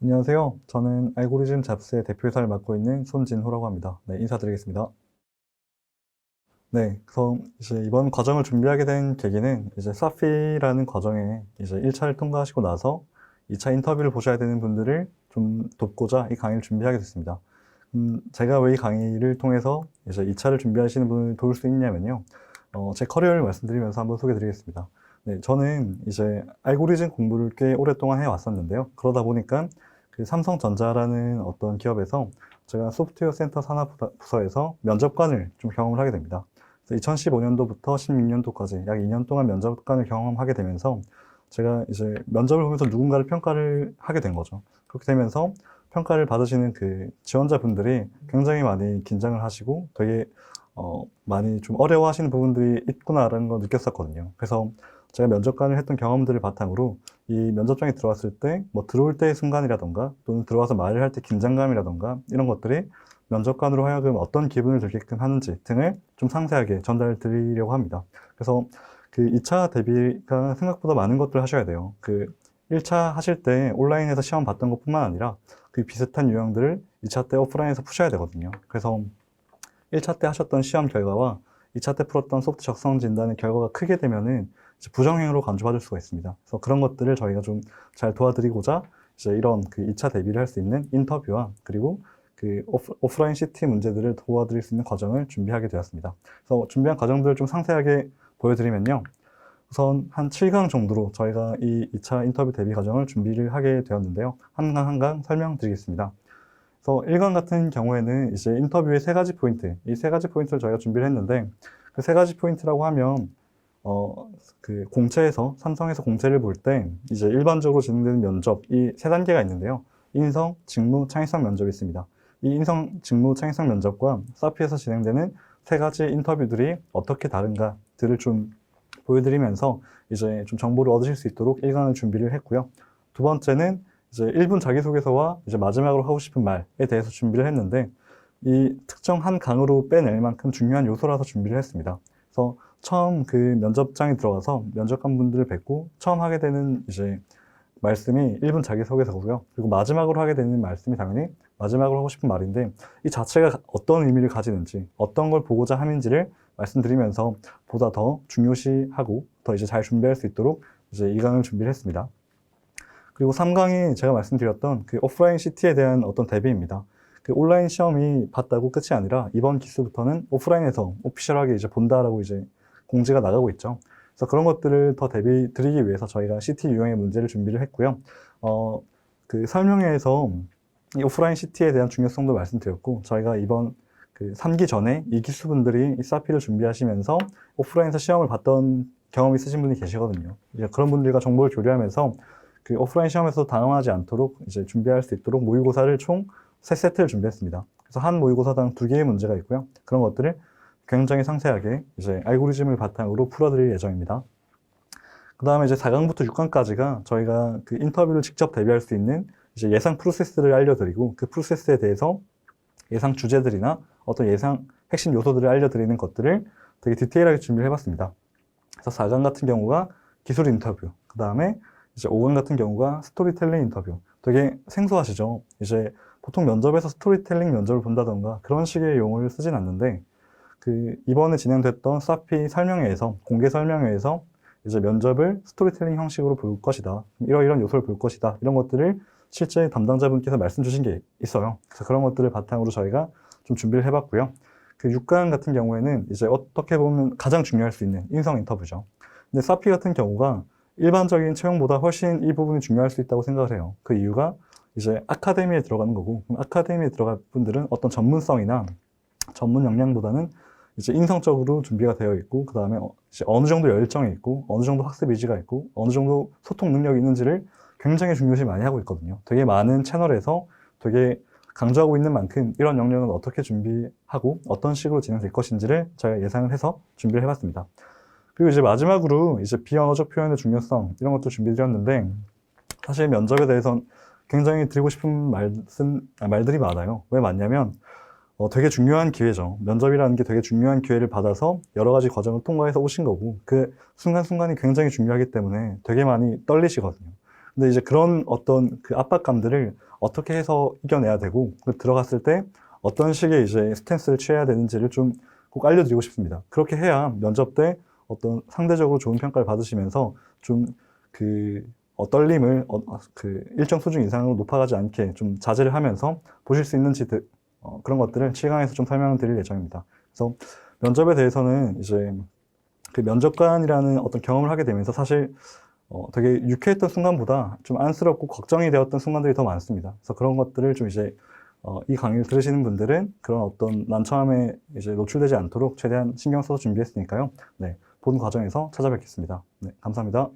안녕하세요. 저는 알고리즘 잡스의 대표이사를 맡고 있는 손진호라고 합니다. 네, 인사드리겠습니다. 네, 그래서 이제 이번 과정을 준비하게 된 계기는 이제 사피라는 과정에 이제 1차를 통과하시고 나서 2차 인터뷰를 보셔야 되는 분들을 좀 돕고자 이 강의를 준비하게 됐습니다. 제가 왜 이 강의를 통해서 이제 2차를 준비하시는 분을 도울 수 있냐면요. 제 커리어를 말씀드리면서 한번 소개해 드리겠습니다. 네, 저는 이제 알고리즘 공부를 꽤 오랫동안 해왔었는데요. 그러다 보니까 그 삼성전자라는 어떤 기업에서 제가 소프트웨어 센터 산하부서에서 면접관을 좀 경험을 하게 됩니다. 2015년도부터 16년도까지 약 2년 동안 면접관을 경험하게 되면서 제가 이제 면접을 보면서 누군가를 평가를 하게 된 거죠. 그렇게 되면서 평가를 받으시는 그 지원자분들이 굉장히 많이 긴장을 하시고 되게 많이 좀 어려워하시는 부분들이 있구나라는 걸 느꼈었거든요. 그래서 제가 면접관을 했던 경험들을 바탕으로 이 면접장에 들어왔을 때 뭐 들어올 때의 순간이라던가 또는 들어와서 말을 할 때 긴장감이라던가 이런 것들이 면접관으로 하여금 어떤 기분을 들게끔 하는지 등을 좀 상세하게 전달 드리려고 합니다. 그래서 그 2차 대비가 생각보다 많은 것들을 하셔야 돼요. 그 1차 하실 때 온라인에서 시험 봤던 것뿐만 아니라 그 비슷한 유형들을 2차 때 오프라인에서 푸셔야 되거든요. 그래서 1차 때 하셨던 시험 결과와 2차 때 풀었던 소프트 적성 진단의 결과가 크게 되면은 이제 부정행위로 간주받을 수가 있습니다. 그래서 그런 것들을 저희가 좀 잘 도와드리고자 이제 이런 그 2차 대비를 할 수 있는 인터뷰와 그리고 그 오프라인 CT 문제들을 도와드릴 수 있는 과정을 준비하게 되었습니다. 그래서 준비한 과정들을 좀 상세하게 보여드리면요. 우선 한 7강 정도로 저희가 이 2차 인터뷰 대비 과정을 준비를 하게 되었는데요. 한 강 한 강 설명드리겠습니다. 그래서 1강 같은 경우에는 이제 인터뷰의 세 가지 포인트, 이 세 가지 포인트를 저희가 준비를 했는데 그 세 가지 포인트라고 하면 그 공채에서 삼성에서 공채를 볼 때 이제 일반적으로 진행되는 면접 이 세 단계가 있는데요. 인성, 직무, 창의성 면접이 있습니다. 이 인성, 직무, 창의성 면접과 사피에서 진행되는 세 가지 인터뷰들이 어떻게 다른가들을 좀 보여드리면서 이제 좀 정보를 얻으실 수 있도록 1강을 준비를 했고요. 두 번째는 이제 1분 자기소개서와 이제 마지막으로 하고 싶은 말에 대해서 준비를 했는데 이 특정 한 강으로 빼낼 만큼 중요한 요소라서 준비를 했습니다. 그래서 처음 그 면접장에 들어가서 면접관 분들을 뵙고 처음 하게 되는 이제 말씀이 1분 자기소개서고요. 그리고 마지막으로 하게 되는 말씀이 당연히 마지막으로 하고 싶은 말인데 이 자체가 어떤 의미를 가지는지 어떤 걸 보고자 함인지를 말씀드리면서 보다 더 중요시하고 더 이제 잘 준비할 수 있도록 이제 2강을 준비를 했습니다. 그리고 3강이 제가 말씀드렸던 그 오프라인 CT에 대한 어떤 대비입니다. 그 온라인 시험이 봤다고 끝이 아니라 이번 기수부터는 오프라인에서 오피셜하게 이제 본다라고 이제 공지가 나가고 있죠. 그래서 그런 것들을 더 대비 드리기 위해서 저희가 CT 유형의 문제를 준비를 했고요. 그 설명회에서 이 오프라인 CT에 대한 중요성도 말씀드렸고, 저희가 이번 그 3기 전에 이 기수분들이 이 사피를 준비하시면서 오프라인에서 시험을 봤던 경험이 있으신 분이 계시거든요. 이제 그런 분들과 정보를 교류하면서 그 오프라인 시험에서 당황하지 않도록 이제 준비할 수 있도록 모의고사를 총 3세트를 준비했습니다. 그래서 한 모의고사당 2개의 문제가 있고요. 그런 것들을 굉장히 상세하게 이제 알고리즘을 바탕으로 풀어드릴 예정입니다. 그 다음에 이제 4강부터 6강까지가 저희가 그 인터뷰를 직접 대비할 수 있는 이제 예상 프로세스를 알려드리고 그 프로세스에 대해서 예상 주제들이나 어떤 예상 핵심 요소들을 알려드리는 것들을 되게 디테일하게 준비를 해봤습니다. 그래서 4강 같은 경우가 기술 인터뷰, 그 다음에 이제 5강 같은 경우가 스토리텔링 인터뷰. 되게 생소하시죠? 이제 보통 면접에서 스토리텔링 면접을 본다던가 그런 식의 용어를 쓰진 않는데 그 이번에 진행됐던 사피 설명회에서 공개 설명회에서 이제 면접을 스토리텔링 형식으로 볼 것이다. 이런 요소를 볼 것이다. 이런 것들을 실제 담당자분께서 말씀 주신 게 있어요. 그래서 그런 것들을 바탕으로 저희가 좀 준비를 해봤고요. 그 6강 같은 경우에는 이제 어떻게 보면 가장 중요할 수 있는 인성 인터뷰죠. 근데 사피 같은 경우가 일반적인 채용보다 훨씬 이 부분이 중요할 수 있다고 생각을 해요. 그 이유가 이제 아카데미에 들어가는 거고, 그럼 아카데미에 들어갈 분들은 어떤 전문성이나 전문 역량보다는 이제 인성적으로 준비가 되어 있고, 그 다음에 이제 어느 정도 열정이 있고, 어느 정도 학습 의지가 있고, 어느 정도 소통 능력이 있는지를 굉장히 중요시 많이 하고 있거든요. 되게 많은 채널에서 되게 강조하고 있는 만큼 이런 역량은 어떻게 준비하고 어떤 식으로 진행될 것인지를 저희가 예상을 해서 준비를 해봤습니다. 그리고 이제 마지막으로 이제 비언어적 표현의 중요성 이런 것도 준비드렸는데 사실 면접에 대해서는 굉장히 드리고 싶은 말들이 많아요. 왜 많냐면 되게 중요한 기회죠. 면접이라는 게 되게 중요한 기회를 받아서 여러 가지 과정을 통과해서 오신 거고 그 순간순간이 굉장히 중요하기 때문에 되게 많이 떨리시거든요. 근데 이제 그런 어떤 그 압박감들을 어떻게 해서 이겨내야 되고, 들어갔을 때 어떤 식의 이제 스탠스를 취해야 되는지를 좀 꼭 알려드리고 싶습니다. 그렇게 해야 면접 때 어떤 상대적으로 좋은 평가를 받으시면서 좀 그 떨림을 그 일정 수준 이상으로 높아가지 않게 좀 자제를 하면서 보실 수 있는지 그런 것들을 7강에서 좀 설명드릴 예정입니다. 그래서 면접에 대해서는 이제 그 면접관이라는 어떤 경험을 하게 되면서 사실 되게 유쾌했던 순간보다 좀 안쓰럽고 걱정이 되었던 순간들이 더 많습니다. 그래서 그런 것들을 좀 이제 이 강의를 들으시는 분들은 그런 어떤 난처함에 이제 노출되지 않도록 최대한 신경 써서 준비했으니까요. 네, 본 과정에서 찾아뵙겠습니다. 네, 감사합니다.